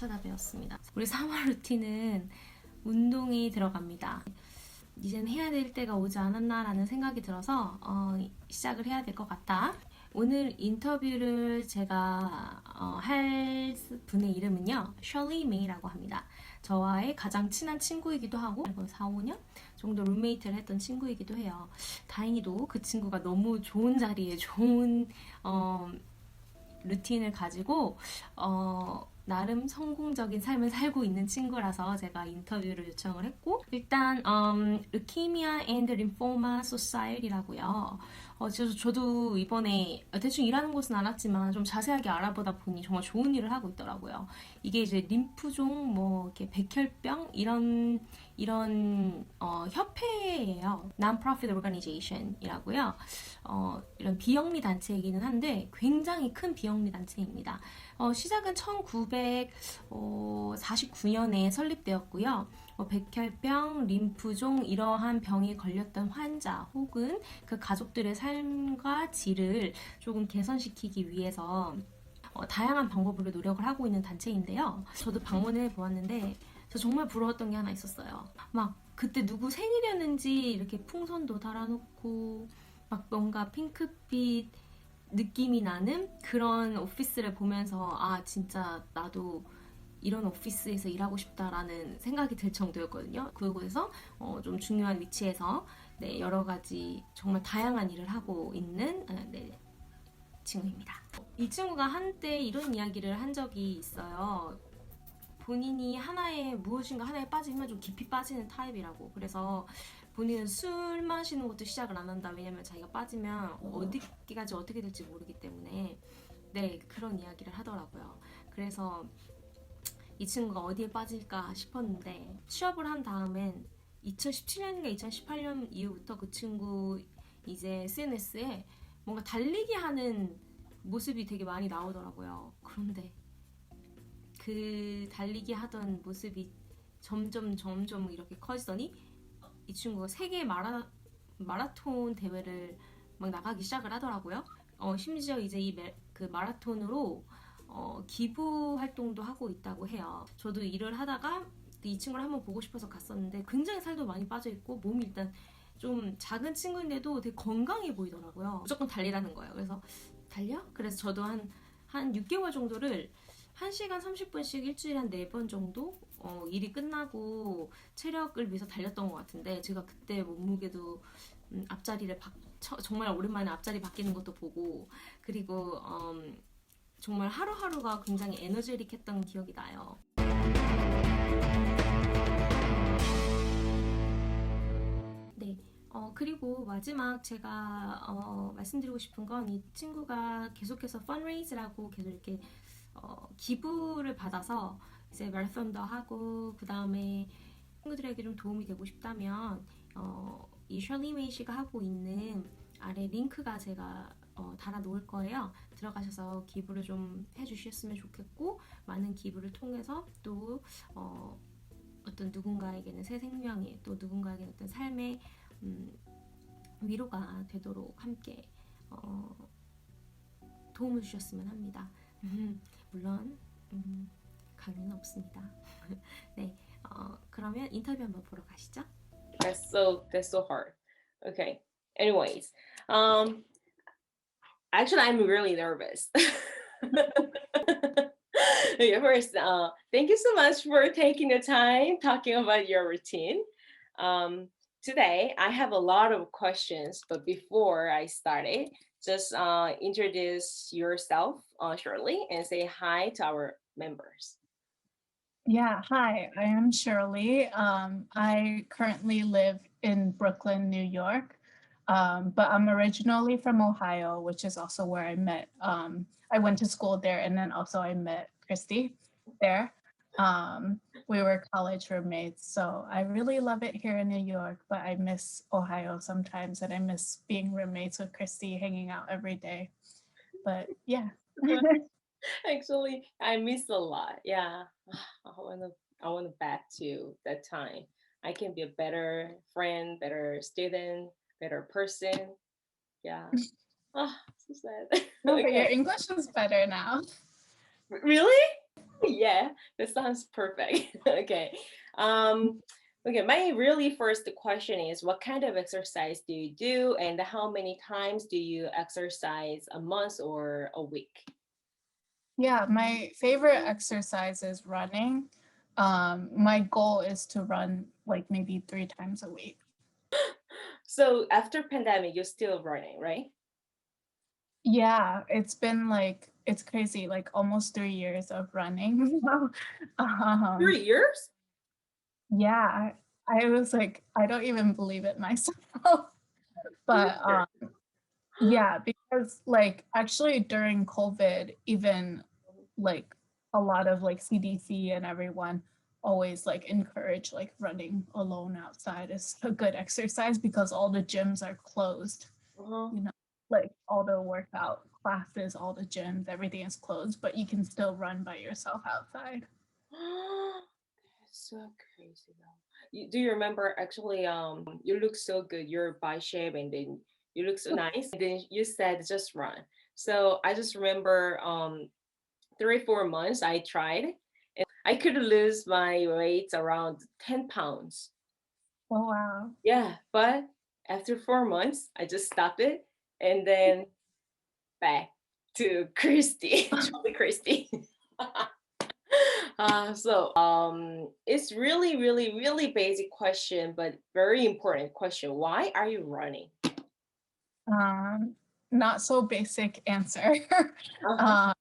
찾아뵈었습니다. 우리 3월 루틴은 운동이 들어갑니다. 이젠 해야 될 때가 오지 않았나라는 생각이 들어서 시작을 해야 될 것 같다. 오늘 인터뷰를 제가 할 분의 이름은요, Shirley Mei라고 합니다. 저와의 가장 친한 친구이기도 하고 4, 5년 정도 룸메이트를 했던 친구이기도 해요. 다행히도 그 친구가 너무 좋은 자리에 좋은 루틴을 가지고 나름 성공적인 삶을 살고 있는 친구라서 제가 인터뷰를 요청을 했고, 일단 Leukemia and Lymphoma Society라고요. 저도 이번에 대충 일하는 곳은 알았지만 좀 자세하게 알아보다 보니 정말 좋은 일을 하고 있더라고요. 이게 이제 림프종, 뭐 이렇게 백혈병 이런 협회예요. Non-profit organization이라고요. 이런 비영리 단체이기는 한데 굉장히 큰 비영리 단체입니다. 시작은 1949년에 설립되었고요. 백혈병, 림프종 이러한 병이 걸렸던 환자 혹은 그 가족들의 삶과 질을 조금 개선시키기 위해서 다양한 방법으로 노력을 하고 있는 단체인데요. 저도 방문해 보았는데 저 정말 부러웠던 게 하나 있었어요. 막 그때 누구 생일이었는지 이렇게 풍선도 달아놓고 막 뭔가 핑크빛 느낌이 나는 그런 오피스를 보면서 진짜 나도 이런 오피스에서 일하고 싶다라는 생각이 들 정도였거든요. 그곳에서 좀 중요한 위치에서 여러 가지 정말 다양한 일을 하고 있는 친구입니다. 이 친구가 한때 이런 이야기를 한 적이 있어요. 본인이 무엇인가 하나에 빠지면 좀 깊이 빠지는 타입이라고. 그래서 본인은 술 마시는 것도 시작을 안 한다. 왜냐면 자기가 빠지면 어디까지 어떻게 될지 모르기 때문에 그런 이야기를 하더라고요. 그래서 이 친구가 어디에 빠질까 싶었는데 취업을 한 다음엔 2017년인가 2018년 이후부터 그 친구 이제 SNS에 뭔가 달리기 하는 모습이 되게 많이 나오더라고요. 그런데 그 달리기 하던 모습이 점점 이렇게 커지더니 이 친구가 세계 마라톤 대회를 막 나가기 시작을 하더라고요. 심지어 이제 그 마라톤으로 기부 활동도 하고 있다고 해요. 저도 일을 하다가 이 친구를 한번 보고 싶어서 갔었는데 굉장히 살도 많이 빠져 있고 몸이 일단 좀 작은 친구인데도 되게 건강해 보이더라고요. 무조건 달리라는 거예요. 그래서 달려? 그래서 저도 한 6개월 정도를 1시간 30분씩 일주일에 한 4번 정도 일이 끝나고 체력을 위해서 달렸던 것 같은데, 제가 그때 몸무게도 앞자리를 정말 오랜만에 앞자리 바뀌는 것도 보고, 그리고 정말 하루하루가 굉장히 에너제틱했던 기억이 나요. 그리고 마지막 제가 말씀드리고 싶은 건, 이 친구가 계속해서 펀레이즈라고 계속 이렇게 기부를 받아서 이제 마라톤도 하고, 그 다음에 친구들에게 좀 도움이 되고 싶다면 이 셜리 메이 씨가 하고 있는 아래 링크가 제가 달아 놓을 거예요. 들어가셔서 기부를 좀 해주셨으면 좋겠고, 많은 기부를 통해서 또 어떤 누군가에게는 새 생명이, 또 누군가에게는 어떤 삶의 위로가 되도록 함께 도움을 주셨으면 합니다. 물론 강요는 없습니다. 그러면 인터뷰 한번 보러 가시죠. That's so hard. Okay. Anyways, actually, I'm really nervous. Okay, first, thank you so much for taking the time talking about your routine. Today, I have a lot of questions, but before I start it, just introduce yourself, Shirley, and say hi to our members. Yeah, hi, I am Shirley. I currently live in Brooklyn, New York, but I'm originally from Ohio, which is also where I met. I went to school there, and then also I met Christy there. We were college roommates, so I really love it here in New York, but I miss Ohio sometimes, and I miss being roommates with Christy, hanging out every day. But yeah. Actually, I miss a lot. Yeah, I wanna back to that time. I can be a better friend, better student, better person. Yeah. So sad. No, but your English is better now. Really? Yeah, that sounds perfect. Okay. Okay, my really first question is what kind of exercise do you do and how many times do you exercise a month or a week? Yeah, my favorite exercise is running. My goal is to run like maybe 3 times a week. So after pandemic, you're still running, right? Yeah, it's been like it's crazy, like almost 3 years of running now. Um, 3 years? yeah, I was like, I don't even believe it myself. But 3 years. yeah, because like actually during COVID, even like a lot of like CDC and everyone always like encourage like running alone outside is a good exercise because all the gyms are closed, Uh-huh. you know, like all the workout classes, all the gyms, everything is closed, but you can still run by yourself outside. That's so crazy though. Do you remember actually you look so good, you're by shape and then you look so nice. And then you said just run. So I just remember 3 4 months I tried and I could lose my weight around 10 pounds. Oh wow. Yeah, but after 4 months I just stopped it and then back to Christy, Charlie Christy. It's really, really, really basic question, but very important question. Why are you running? Um, Not so basic answer. Uh-huh. uh,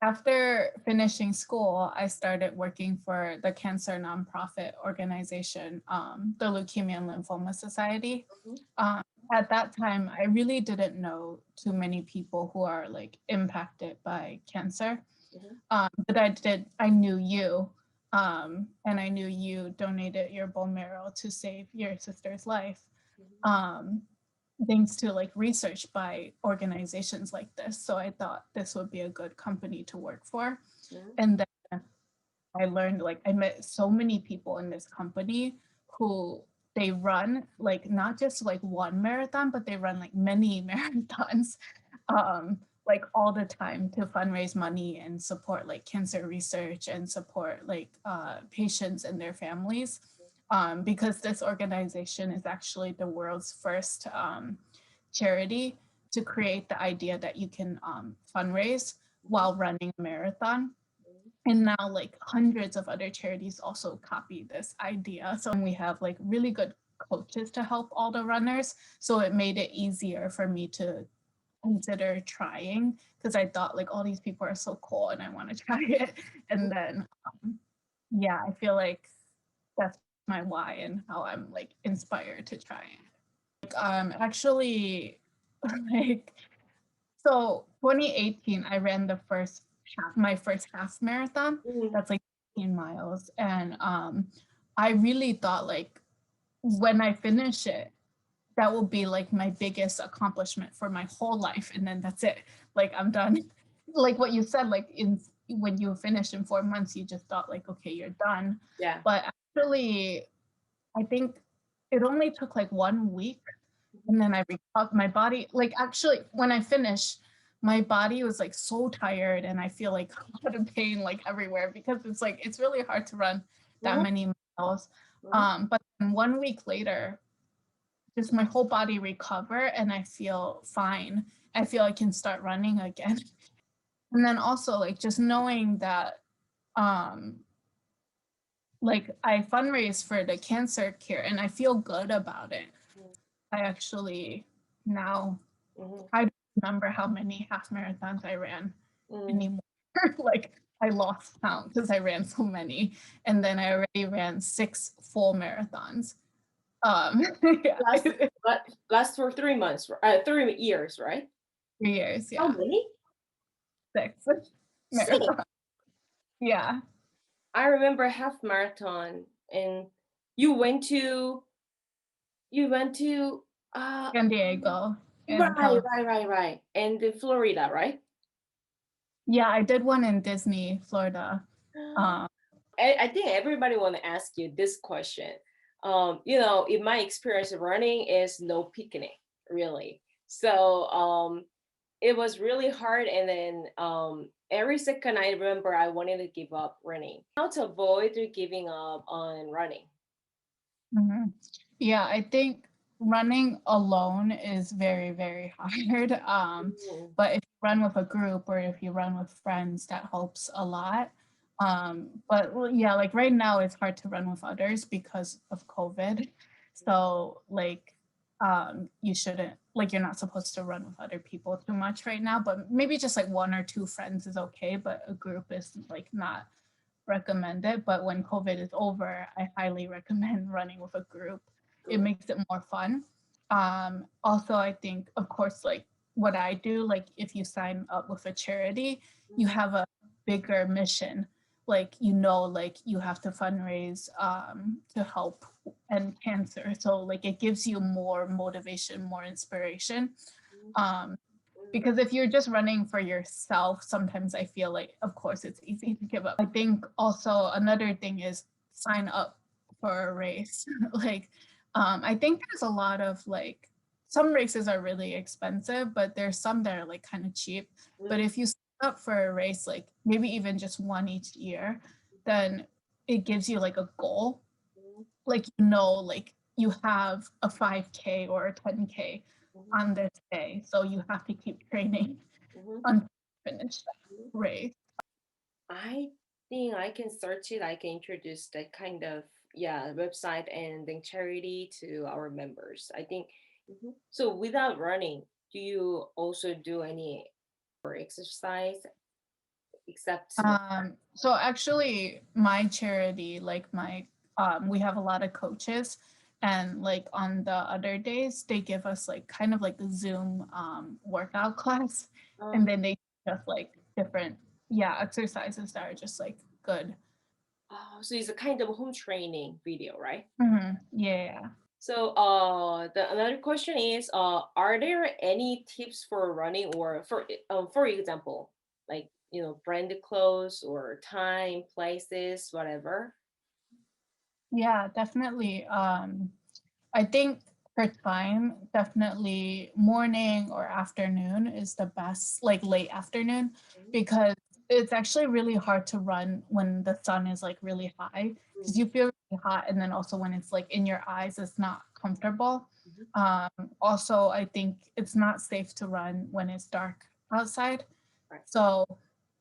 After finishing school, I started working for the cancer nonprofit organization, the Leukemia and Lymphoma Society. Mhm. Um, at that time, I really didn't know too many people who are like impacted by cancer. Mhm. But I knew you, and I knew you donated your bone marrow to save your sister's life. Mhm. Um, Thanks to like research by organizations like this. So I thought this would be a good company to work for. Mhm. And then I learned like I met so many people in this company who they run like not just like one marathon, but they run like many marathons like all the time to fundraise money and support like cancer research and support like patients and their families. Because this organization is actually the world's first charity to create the idea that you can fundraise while running a marathon. And now like hundreds of other charities also copy this idea. So we have like really good coaches to help all the runners. So it made it easier for me to consider trying because I thought like all these people are so cool and I want to try it. And then yeah, I feel like that's my why and how I'm like inspired to try it. Actually like so 2018 I ran my first half marathon. Mhm. That's like 15 miles. And I really thought like when I finish it, that will be like my biggest accomplishment for my whole life. And then that's it. Like I'm done. Like what you said, like when you finish in 4 months, you just thought like, okay, you're done. Yeah. But actually, I think it only took like 1 week. And then I recovered my body. Like actually, when I finished, my body was like so tired and I feel like a lot of pain like everywhere because it's like it's really hard to run that Mhm. many miles. Mhm. But then 1 week later, just my whole body recover and I feel fine. I feel I can start running again. And then also like just knowing that um like I fundraise for the cancer care and I feel good about it. I actually now Mhm. I don't remember how many half marathons I ran Mhm. anymore. Like I lost count because I ran so many. And then I already ran 6 full marathons. Yeah, Last, last for 3 months, 3 years, right? 3 years, How yeah. many? 6 Six. marathons. Yeah. I remember half marathon and you went to you went to uh San Diego in right, California. right, right, right. And in Florida, right? Yeah, I did one in Disney, Florida. Um, I think everybody want to ask you this question. In my experience, running is no picnic, really. So it was really hard, and then every second I remember I wanted to give up running. How to avoid giving up on running? Mhm. Yeah, I think running alone is very, very hard. Mm, But if you run with a group or if you run with friends, that helps a lot. But well, yeah, like right now it's hard to run with others because of COVID. So like you shouldn't like you're not supposed to run with other people too much right now, but maybe just like one or two friends is okay, but a group is like not recommend it, but when COVID is over, I highly recommend running with a group. It mm, makes it more fun. Also, I think, of course, like what I do, like if you sign up with a charity, you have a bigger mission. Like, like you have to fundraise to help end cancer. So, like, it gives you more motivation, more inspiration. Um, because if you're just running for yourself, sometimes I feel like, of course, it's easy to give up. I think also another thing is sign up for a race. Like, I think there's a lot of like, some races are really expensive, but there's some that are like kind of cheap. But if you sign up for a race, like maybe even just one each year, then it gives you like a goal. Like, like you have a 5K or a 10K on this day. So you have to keep training until you finish that race. I think I can search it. I can introduce that kind of website and then charity to our members. I think so. Without running, do you also do any or exercise except So actually my charity, like we have a lot of coaches, and like on the other days they give us like kind of like the Zoom workout class, and then they just like different exercises that are just like good. so it's a kind of home training video, right? Yeah. So the another question is are there any tips for running or for example like branded clothes or time places whatever? Yeah, definitely. I think for time, definitely morning or afternoon is the best, like late afternoon, because it's actually really hard to run when the sun is like really high because you feel really hot. And then also when it's like in your eyes, it's not comfortable. Also, I think it's not safe to run when it's dark outside. Right. So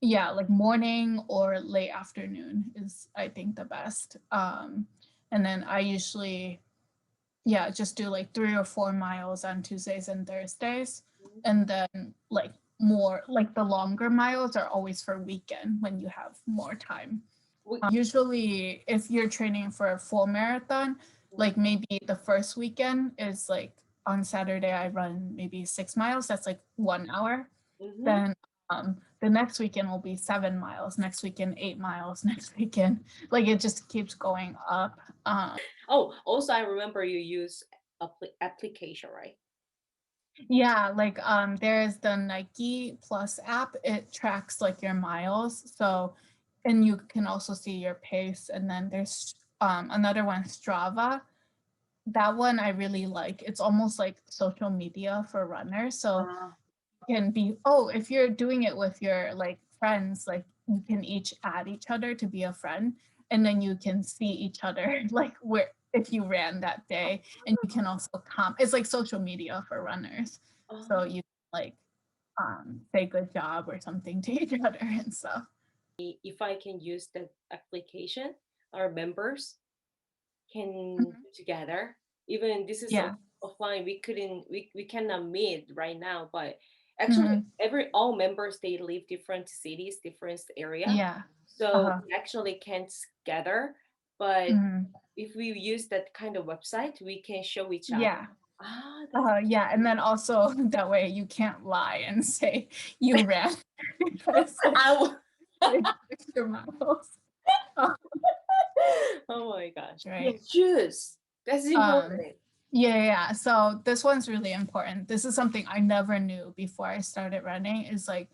yeah, like morning or late afternoon is I think the best. And then I usually just do like 3 or 4 miles on Tuesdays and Thursdays. And then like more like the longer miles are always for weekend when you have more time. Usually if you're training for a full marathon, like maybe the first weekend is like on Saturday I run maybe 6 miles, that's like 1 hour. Then the next weekend will be 7 miles, next weekend 8 miles, next weekend like it just keeps going up. Oh, also I remember you use application, right? Yeah, like there's the Nike Plus app. It tracks like your miles. So and you can also see your pace. And then there's another one, Strava. That one I really like. It's almost like social media for runners. So it can be, if you're doing it with your like friends, like you can each add each other to be a friend, and then you can see each other like where if you ran that day, and you can also it's like social media for runners. So you like say good job or something to each other and stuff. If I can use that application, our members can do together. Even this is Yeah. offline, we cannot meet right now, but actually all members they live different cities, different area. Yeah. So we actually can't gather, but Mhm. if we use that kind of website, we can show each other. Yeah. That's Yeah, and then also that way you can't lie and say you ran because it's extra miles. oh my gosh. Right. Yeah, choose. That's important. Yeah. So this one's really important. This is something I never knew before I started running, is like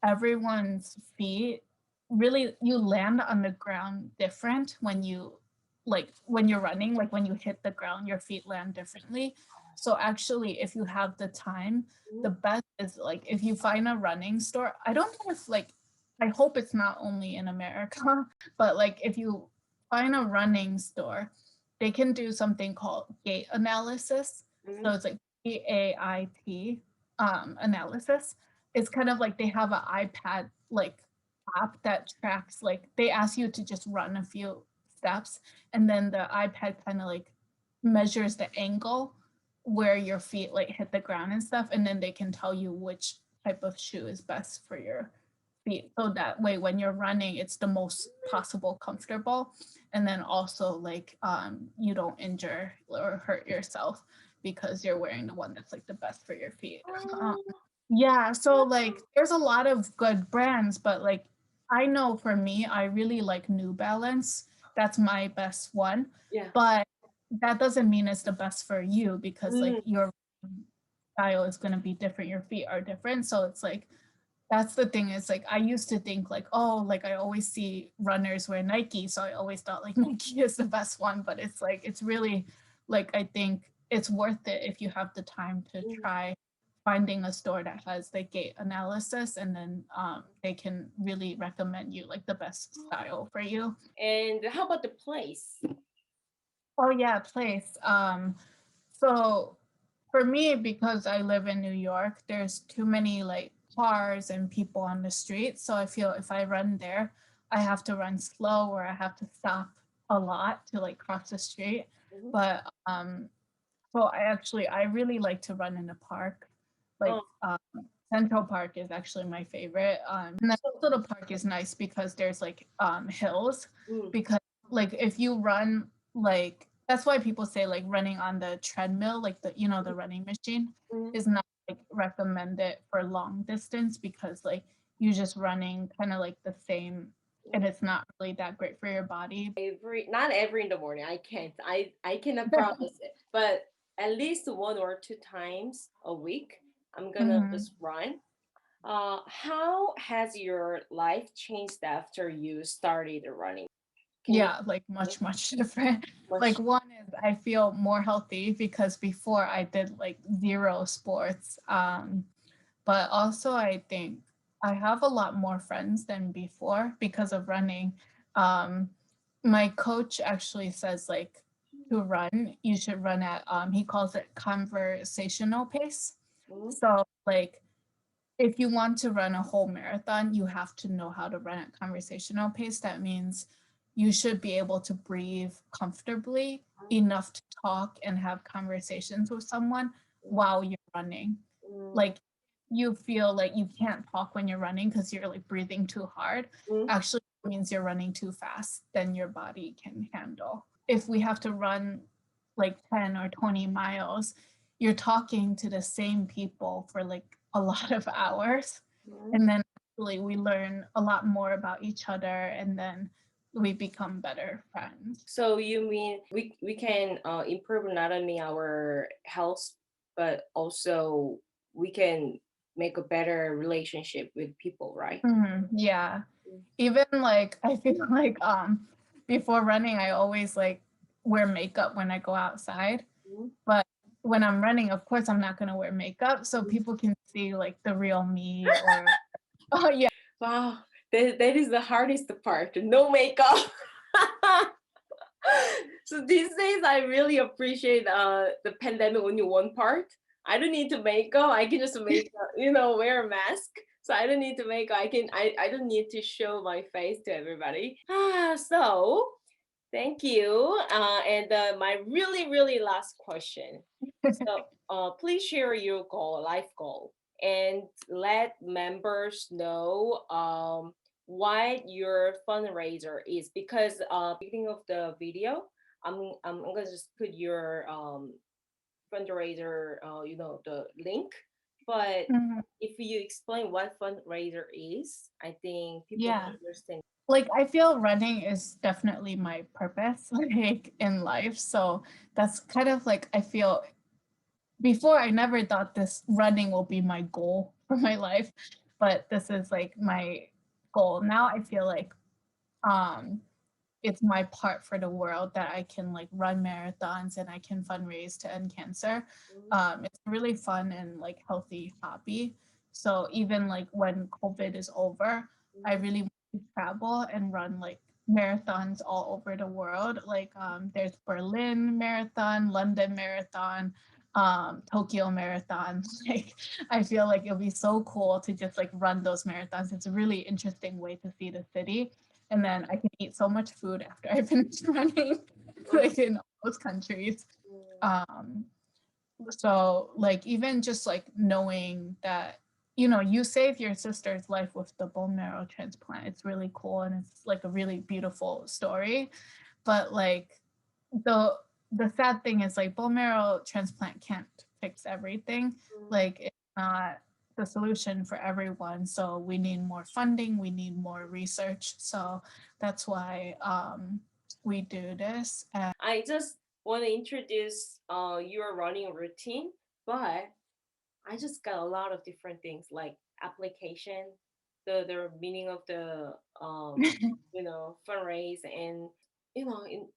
everyone's feet really, you land on the ground different when you're running, like when you hit the ground, your feet land differently. So actually, if you have the time, the best is like if you find a running store. I don't know if like, I hope it's not only in America, but like if you find a running store, they can do something called gait analysis. So it's like GAIT analysis. It's kind of like they have an iPad like app that tracks, like they ask you to just run a few steps, and then the iPad kind of like measures the angle where your feet like hit the ground and stuff, and then they can tell you which type of shoe is best for your feet, so that way when you're running it's the most possible comfortable, and then also like you don't injure or hurt yourself because you're wearing the one that's like the best for your feet. Yeah, so like there's a lot of good brands, but like I know for me, I really like New Balance. That's my best one. Yeah. But that doesn't mean it's the best for you, because like your style is going to be different, your feet are different. So it's like, that's the thing, is like I used to think like, oh, like I always see runners wear Nike, so I always thought like Nike is the best one, but it's like, it's really like, I think it's worth it if you have the time to try finding a store that has the gait analysis, and then they can really recommend you like the best style for you. And how about the place? Oh yeah, place. So for me, because I live in New York, there's too many like cars and people on the street. So I feel if I run there, I have to run slow, or I have to stop a lot to like cross the street. But so I really like to run in the park. Like Central Park is actually my favorite. And then also the park is nice because there's like hills. Because like if you run, like that's why people say like running on the treadmill, like the, you know, the running machine is not like recommended for long distance, because like you're just running kind of like the same, and it's not really that great for your body. Not every in the morning. I can't. I cannot promise it. But at least 1 or 2 times a week, I'm gonna just run. How has your life changed after you started running? Yeah, like much different. Like one is I feel more healthy, because before I did like zero sports. But also I think I have a lot more friends than before because of running. My coach actually says like to run, you should run at he calls it conversational pace. So like if you want to run a whole marathon, you have to know how to run at conversational pace. That means you should be able to breathe comfortably enough to talk and have conversations with someone while you're running. Like you feel like you can't talk when you're running because you're like breathing too hard. Actually, it means you're running too fast than your body can handle. If we have to run like 10 or 20 miles, you're talking to the same people for like a lot of hours. And then actually we learn a lot more about each other, and then we become better friends. So you mean we can improve not only our health, but also we can make a better relationship with people, right? Yeah. Even like I feel like before running I always like wear makeup when I go outside. But when I'm running, of course I'm not gonna wear makeup, so people can see like the real me. Or oh yeah. Wow, that is the hardest part, no makeup. So these days I really appreciate the pandemic only one part. I don't need to make up. I can just make wear a mask. So I don't need to make up. I don't need to show my face to everybody. So thank you. And my really last question. So please share your life goal, and let members know what your fundraiser is, because beginning of the video, I'm gonna just put your fundraiser, the link. But if you explain what fundraiser is, I think people can understand. Like I feel running is definitely my purpose like in life. So that's kind of like I feel before I never thought this running will be my goal for my life, but this is like my goal. Now I feel like it's my part for the world that I can like run marathons and I can fundraise to end cancer. It's a really fun and like healthy hobby. So even like when COVID is over, I really want to travel and run like marathons all over the world. Like there's Berlin Marathon, London Marathon, Tokyo Marathon. Like I feel like it'll be so cool to just like run those marathons. It's a really interesting way to see the city. And then I can eat so much food after I finish running, like in all those countries. So like even just like knowing that, you know, you saved your sister's life with the bone marrow transplant. It's really cool and it's like a really beautiful story. But like the sad thing is like bone marrow transplant can't fix everything. Like it's not the solution for everyone. So we need more funding, we need more research. So that's why we do this. And I just want to introduce your running routine, but I just got a lot of different things like application, the meaning of the you know, fundraise, and you know, in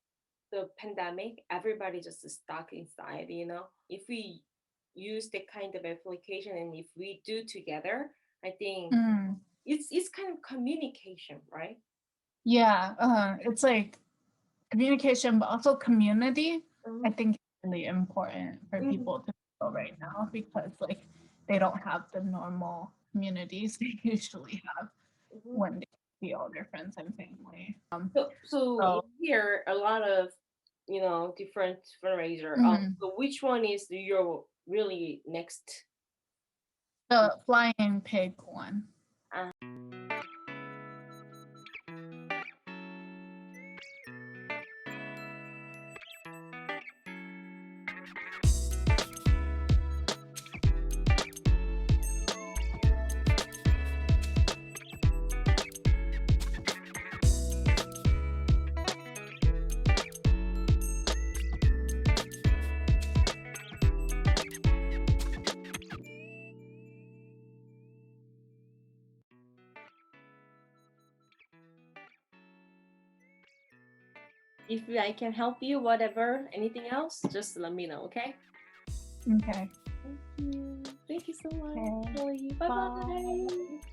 the pandemic, everybody just stuck inside, you know. If we use the kind of application and if we do together, I think it's kind of communication, right? yeah, it's like communication, but also community. I think is really important for people to know right now because like they don't have the normal communities they usually have when they see all their friends and family. So So here a lot of, you know, different fundraiser. So which one is your really next? the flying pig one. If I can help you, whatever, anything else, just let me know, okay? Okay. Thank you. Thank you so much. Okay. Bye bye.